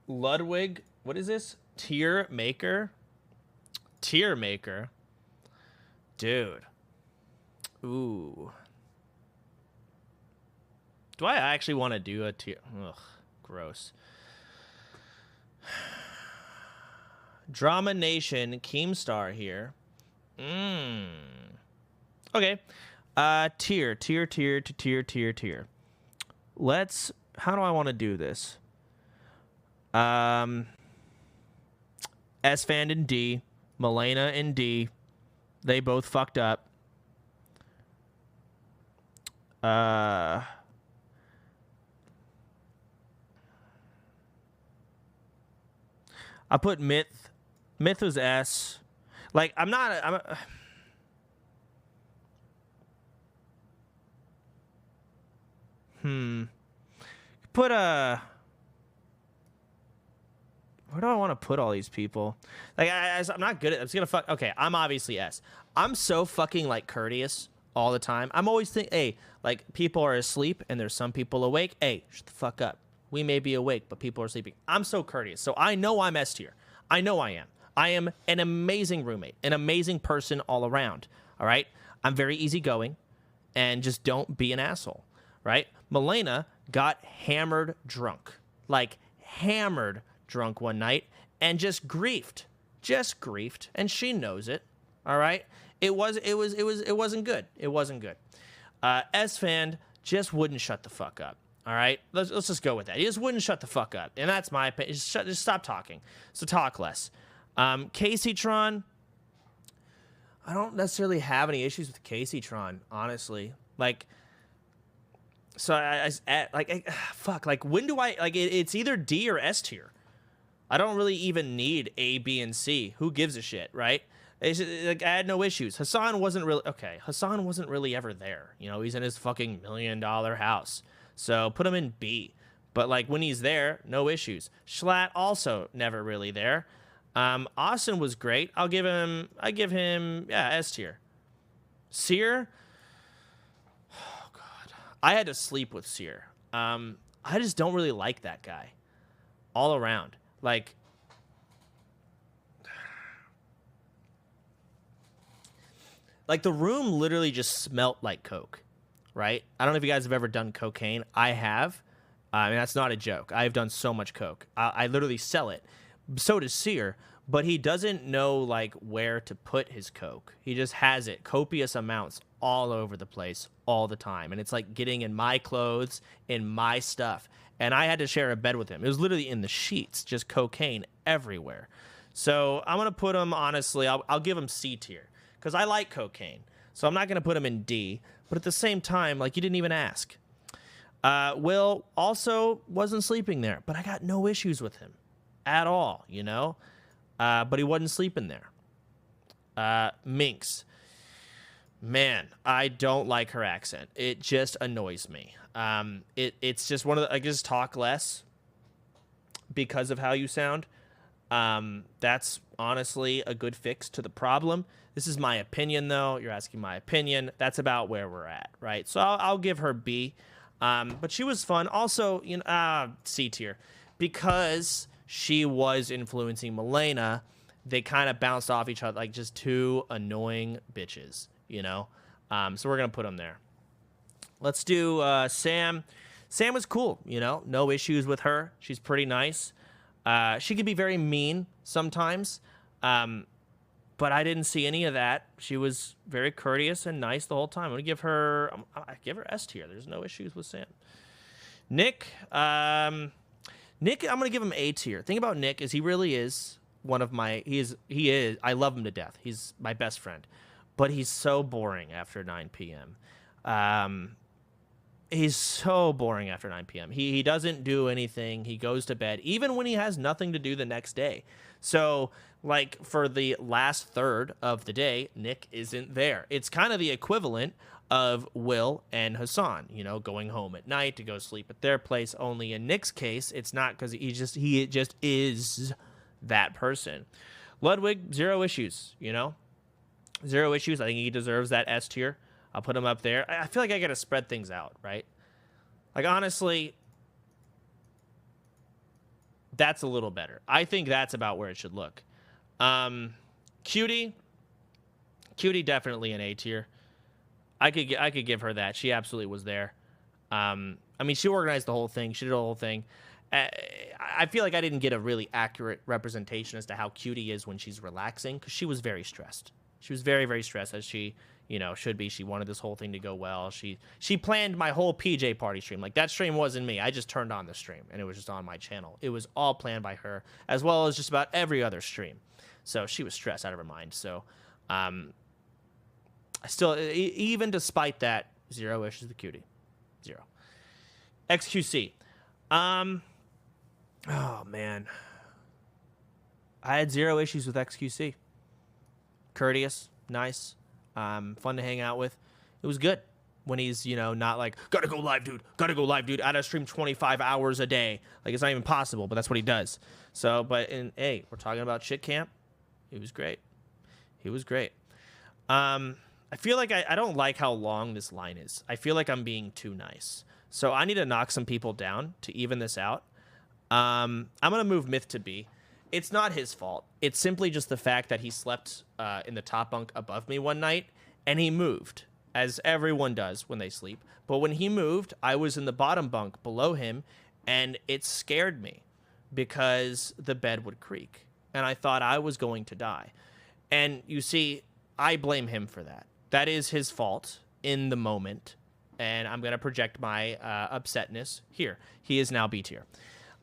Ludwig, what is this? Tier maker? Tier maker? Dude. Ooh. Do I actually want to do a tier? Ugh, gross. Drama Nation Keemstar here. Okay. Tier. Let's, how do I want to do this? S-Fan in D, Milena in D. They both fucked up. I put Myth. Myth was S. Like, I'm put a... Where do I want to put all these people? Like, I'm not good at... I'm just gonna fuck... Okay, I'm obviously S. I'm so fucking, like, courteous all the time. I'm always thinking, hey, like, people are asleep and there's some people awake. Hey, shut the fuck up. We may be awake, but people are sleeping. I'm so courteous. So I know I'm S tier. I know I am. I am an amazing roommate, an amazing person all around, all right? I'm very easygoing, and just don't be an asshole, right? Milena got hammered drunk, like hammered drunk one night, and just griefed, and she knows it, all right? It wasn't good. It wasn't good. S-Fan just wouldn't shut the fuck up. All right, let's just go with that. He just wouldn't shut the fuck up, and that's my opinion. Just stop talking. So talk less. Casey-tron, I don't necessarily have any issues with Casey-tron, honestly. Like, so fuck. Like, when do I like? It's either D or S tier. I don't really even need A, B, and C. Who gives a shit, right? It's just, like, I had no issues. Hassan wasn't really ever there. You know, he's in his fucking $1 million house. So put him in B. But, like, when he's there, no issues. Schlatt also never really there. Austin was great. I give him, S tier. Sear? Oh, God. I had to sleep with Sear. I just don't really like that guy. All around. Like, the room literally just smelt like coke. Right? I don't know if you guys have ever done cocaine. I have. I mean, that's not a joke. I've done so much coke. I literally sell it. So does Sear, but he doesn't know, like, where to put his coke. He just has it, copious amounts, all over the place, all the time. And it's like getting in my clothes, in my stuff. And I had to share a bed with him. It was literally in the sheets, just cocaine everywhere. So I'm going to put him, honestly, I'll give him C tier. Because I like cocaine. So I'm not going to put him in D. But at the same time, like, you didn't even ask. Will also wasn't sleeping there, but I got no issues with him at all, you know? But he wasn't sleeping there. Minx. Man, I don't like her accent. It just annoys me. It's just one of the... I just talk less because of how you sound. That's honestly a good fix to the problem. This is my opinion, though. You're asking my opinion. That's about where we're at, right? So I'll give her B. But she was fun. Also, you know, C tier. Because she was influencing Milena, they kind of bounced off each other like just two annoying bitches, you know? So we're going to put them there. Let's do Sam. Sam was cool, you know? No issues with her. She's pretty nice. She can be very mean sometimes. But I didn't see any of that. She was very courteous and nice the whole time. I give her S tier. There's no issues with Sam. Nick, I'm gonna give him A tier. Thing about Nick is he really is one of my. He is. I love him to death. He's my best friend, but he's so boring after 9 p.m. He's so boring after 9 p.m. He doesn't do anything. He goes to bed even when he has nothing to do the next day. So, like, for the last third of the day, Nick isn't there. It's kind of the equivalent of Will and Hassan, you know, going home at night to go sleep at their place. Only in Nick's case, it's not because he just is that person. Ludwig, 0 issues, you know? 0 issues. I think he deserves that S tier. I'll put him up there. I feel like I got to spread things out, right? Like, honestly, That's a little better. I think that's about where it should look. Cutie definitely an A tier. I could give her that. She absolutely was there. I mean, she organized the whole thing. She did the whole thing. I feel like I didn't get a really accurate representation as to how Cutie is when she's relaxing, because she was very stressed. She was very, very stressed, as she, should be. She wanted this whole thing to go well. She planned my whole PJ party stream. Like, that stream wasn't me. I just turned on the stream, and it was just on my channel. It was all planned by her, as well as just about every other stream. So she was stressed out of her mind. So, still, even despite that, 0 issues with Cutie. 0. XQC. Oh, man. I had 0 issues with XQC. Courteous, nice, fun to hang out with. It was good when he's, not like, gotta go live, dude. I gotta stream 25 hours a day. Like, it's not even possible, but that's what he does. So, hey, we're talking about shit camp. He was great. I feel like I don't like how long this line is. I feel like I'm being too nice. So I need to knock some people down to even this out. I'm going to move Myth to B. It's not his fault. It's simply just the fact that he slept in the top bunk above me one night, and he moved, as everyone does when they sleep. But when he moved, I was in the bottom bunk below him, and it scared me because the bed would creak, and I thought I was going to die. And you see, I blame him for that. That is his fault in the moment, and I'm going to project my upsetness here. He is now B tier.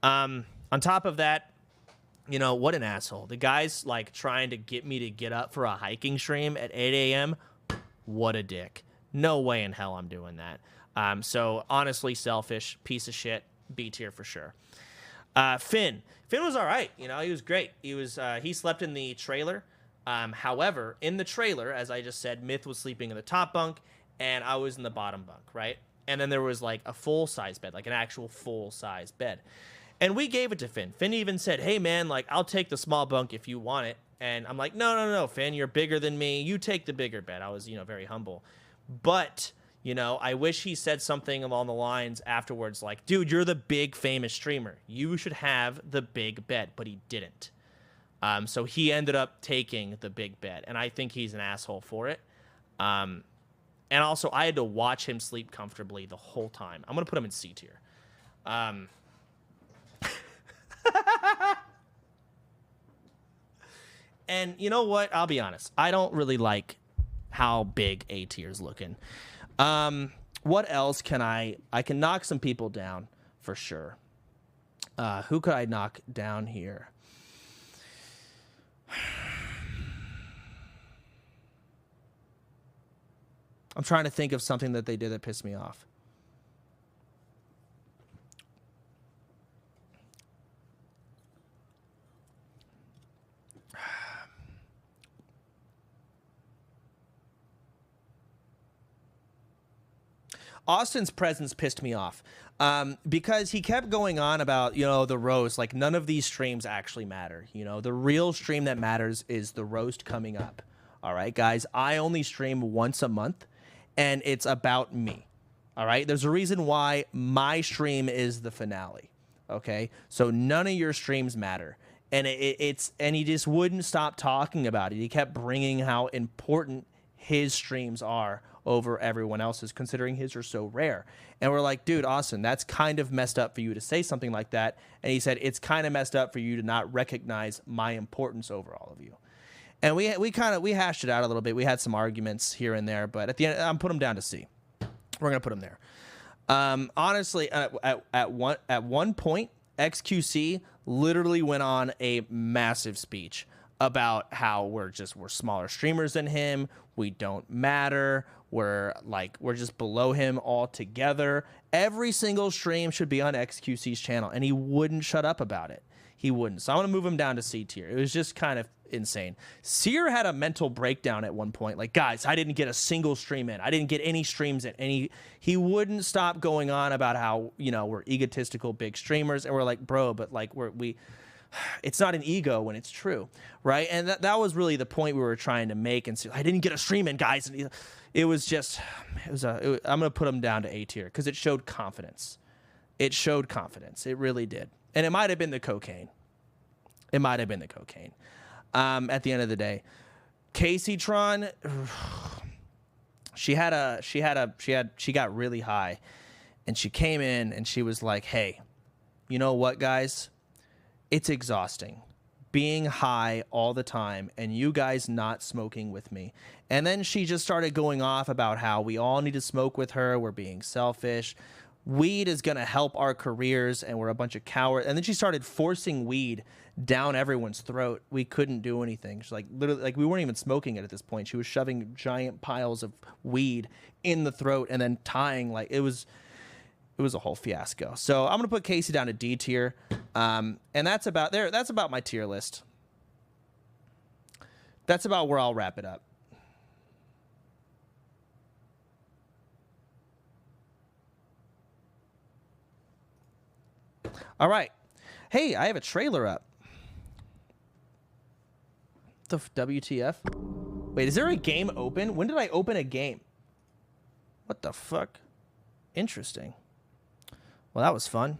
On top of that, what an asshole. The guy's, like, trying to get me to get up for a hiking stream at 8 a.m. What a dick. No way in hell I'm doing that. So, honestly, selfish, piece of shit, B tier for sure. Finn was all right. He was great. He slept in the trailer. However, in the trailer, as I just said, Myth was sleeping in the top bunk, and I was in the bottom bunk, right? And then there was, like, a full-size bed, like an actual full-size bed. And we gave it to Finn. Finn even said, hey, man, like, I'll take the small bunk if you want it. And I'm like, no, Finn, you're bigger than me. You take the bigger bed. I was, very humble. But, I wish he said something along the lines afterwards, like, dude, you're the big famous streamer. You should have the big bed. But he didn't. So he ended up taking the big bed. And I think he's an asshole for it. And also, I had to watch him sleep comfortably the whole time. I'm going to put him in C tier. And you know what? I'll be honest. I don't really like how big A tier's looking. What else can I can knock some people down for sure. Who could I knock down here? I'm trying to think of something that they did that pissed me off. Austin's presence pissed me off because he kept going on about, the roast. Like, none of these streams actually matter. The real stream that matters is the roast coming up. All right, guys, I only stream once a month, and it's about me. All right, there's a reason why my stream is the finale. Okay, so none of your streams matter. And and he just wouldn't stop talking about it. He kept bringing how important his streams are over everyone else's, considering his are so rare. And we're like, dude, Austin, that's kind of messed up for you to say something like that. And he said, it's kind of messed up for you to not recognize my importance over all of you. And we hashed it out a little bit. We had some arguments here and there, but at the end, I'm putting him down to C. We're going to put him there. Honestly, at one point, XQC literally went on a massive speech about how we're smaller streamers than him. We don't matter. We're just below him altogether. Every single stream should be on XQC's channel, and he wouldn't shut up about it. He wouldn't. So I'm going to move him down to C tier. It was just kind of insane. Seer had a mental breakdown at one point. Like, guys, I didn't get a single stream in. I didn't get any streams in. He wouldn't stop going on about how, we're egotistical big streamers. And we're like, bro, but like it's not an ego when it's true, right? And that was really the point we were trying to make. And so I didn't get a stream in, guys. And I'm going to put him down to A tier because it showed confidence. It showed confidence. It really did. And it might have been the cocaine. It might have been the cocaine. At the end of the day, Casey Tron, she got really high, and she came in and she was like, "Hey, you know what, guys? It's exhausting being high all the time and you guys not smoking with me." And then she just started going off about how we all need to smoke with her. We're being selfish. Weed is going to help our careers and we're a bunch of cowards. And then she started forcing weed down everyone's throat. We couldn't do anything. She's like, literally, like, we weren't even smoking it at this point. She was shoving giant piles of weed in the throat and then tying, like, it was a whole fiasco. So I'm going to put Casey down to D tier. And that's about there. That's about my tier list. That's about where I'll wrap it up. All right. Hey, I have a trailer up. The WTF? Wait, is there a game open? When did I open a game? What the fuck? Interesting. Well, that was fun.